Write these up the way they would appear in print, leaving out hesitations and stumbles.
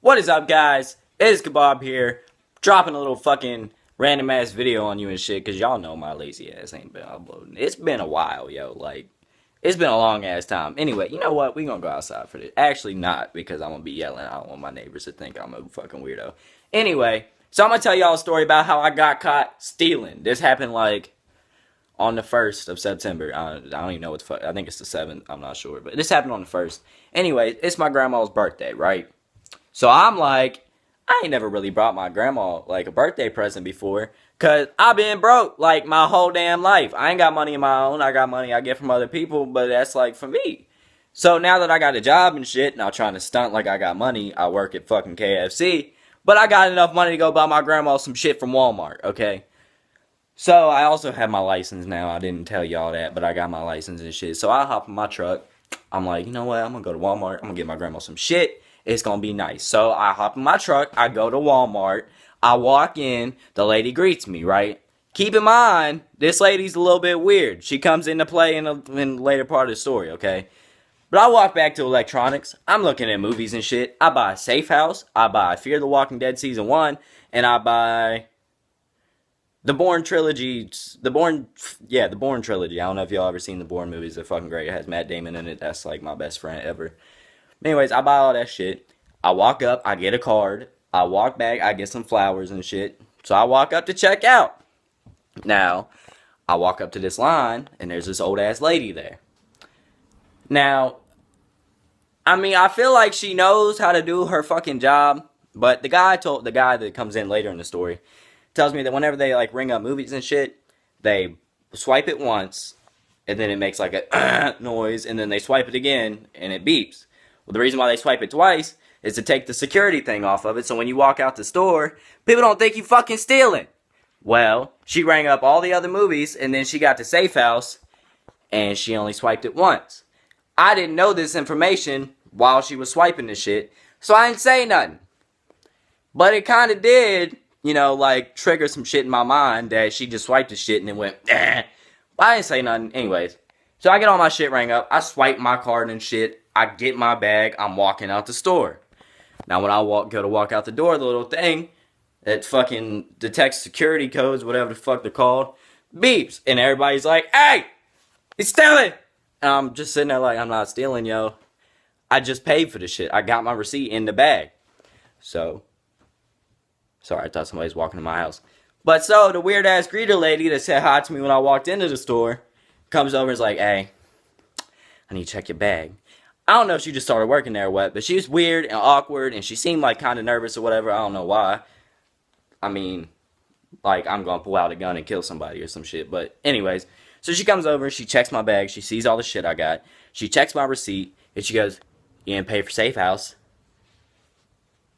What is up, guys? It's Kebab here, dropping a little fucking random ass video on you and shit, cause y'all know my lazy ass ain't been uploading. It's been a while, yo. Like, it's been a long ass time. Anyway, you know what? We gonna go outside for this. Actually, not, because I'm gonna be yelling. I don't want my neighbors to think I'm a fucking weirdo. Anyway, so I'm gonna tell y'all a story about how I got caught stealing. This happened like on the 1st of September. I don't even know what the fuck. I think it's the 7th. I'm not sure, but this happened on the 1st. Anyway, it's my grandma's birthday, right? So I'm like, I ain't never really brought my grandma like a birthday present before. Cause I've been broke like my whole damn life. I ain't got money of my own. I got money I get from other people, but that's like for me. So now that I got a job and shit, now trying to stunt like I got money, I work at fucking KFC. But I got enough money to go buy my grandma some shit from Walmart, okay? So I also have my license now. I didn't tell y'all that, but I got my license and shit. So I hop in my truck. I'm like, you know what? I'm gonna go to Walmart. I'm gonna get my grandma some shit. It's gonna be nice. So I hop in my truck. I go to Walmart. I walk in. The lady greets me, right? Keep in mind, this lady's a little bit weird. She comes into play in the later part of the story, okay? But I walk back to electronics. I'm looking at movies and shit. I buy Safe House. I buy Fear the Walking Dead Season 1. And I buy the Bourne trilogy, the Bourne trilogy. I don't know if y'all ever seen the Bourne movies. They're fucking great. It has Matt Damon in it. That's like my best friend ever. Anyways, I buy all that shit. I walk up, I get a card. I walk back, I get some flowers and shit. So I walk up to check out. Now, I walk up to this line, and there's this old ass lady there. Now, I mean, I feel like she knows how to do her fucking job, but the guy that comes in later in the story tells me that whenever they like ring up movies and shit, they swipe it once, and then it makes like a noise, and then they swipe it again, and it beeps. Well, the reason why they swipe it twice is to take the security thing off of it, so when you walk out the store, people don't think you fucking stealing. Well, she rang up all the other movies, and then she got to Safe House, and she only swiped it once. I didn't know this information while she was swiping this shit, so I didn't say nothing. But it kind of did, like trigger some shit in my mind that she just swiped the shit and then went, eh. But I didn't say nothing anyways. So I get all my shit rang up. I swipe my card and shit. I get my bag. I'm walking out the store. Now when I go to walk out the door, the little thing that fucking detects security codes, whatever the fuck they're called, beeps. And everybody's like, hey, he's stealing. And I'm just sitting there like, I'm not stealing, yo. I just paid for the shit. I got my receipt in the bag. So, sorry, I thought somebody was walking in my house. But so, the weird ass greeter lady that said hi to me when I walked into the store comes over and is like, hey, I need to check your bag. I don't know if she just started working there or what, but she was weird and awkward, and she seemed like kind of nervous or whatever. I don't know why. I mean, like, I'm going to pull out a gun and kill somebody or some shit. But anyways, so she comes over, she checks my bag, she sees all the shit I got. She checks my receipt, and she goes, you didn't pay for Safe House.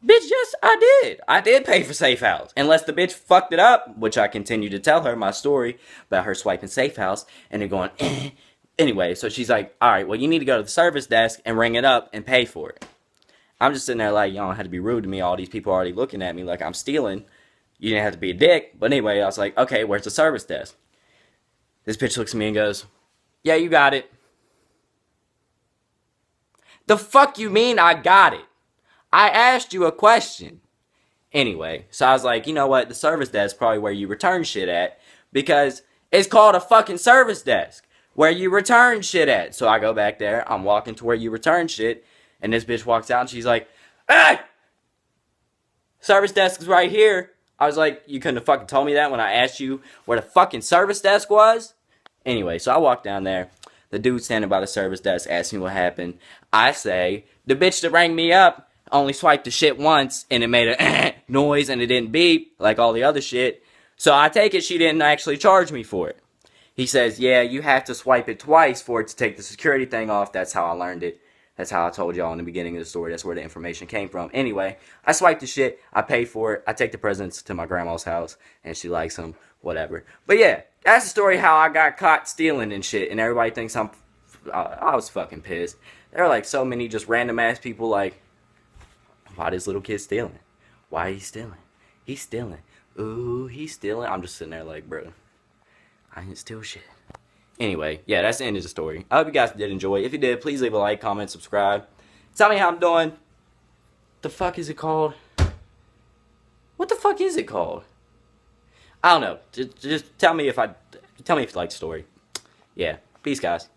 Bitch, yes, I did. I did pay for Safe House. Unless the bitch fucked it up, which I continue to tell her my story about her swiping Safe House, and they're going, eh. Anyway, so she's like, alright, well, you need to go to the service desk and ring it up and pay for it. I'm just sitting there like, y'all don't have to be rude to me. All these people are already looking at me like I'm stealing. You didn't have to be a dick. But anyway, I was like, okay, where's the service desk? This bitch looks at me and goes, yeah, you got it. The fuck you mean I got it? I asked you a question. Anyway, so I was like, you know what? The service desk is probably where you return shit at. Because it's called a fucking service desk. Where you return shit at. So I go back there. I'm walking to where you return shit. And this bitch walks out and she's like, hey! Service desk is right here. I was like, you couldn't have fucking told me that when I asked you where the fucking service desk was? Anyway, so I walk down there. The dude standing by the service desk asks me what happened. I say, the bitch that rang me up only swiped the shit once and it made a noise and it didn't beep like all the other shit. So I take it she didn't actually charge me for it. He says, yeah, you have to swipe it twice for it to take the security thing off. That's how I learned it. That's how I told y'all in the beginning of the story. That's where the information came from. Anyway, I swipe the shit. I pay for it. I take the presents to my grandma's house. And she likes them. Whatever. But yeah, that's the story how I got caught stealing and shit. And everybody thinks I was fucking pissed. There are like so many just random ass people like, why this little kid stealing? Why he stealing? He's stealing. Ooh, he's stealing. I'm just sitting there like, bro, I didn't steal shit. Anyway, yeah, that's the end of the story. I hope you guys did enjoy. If you did, please leave a like, comment, subscribe. Tell me how I'm doing. the fuck is it called? What the fuck is it called? I don't know. Just tell me if you like the story. Yeah. Peace, guys.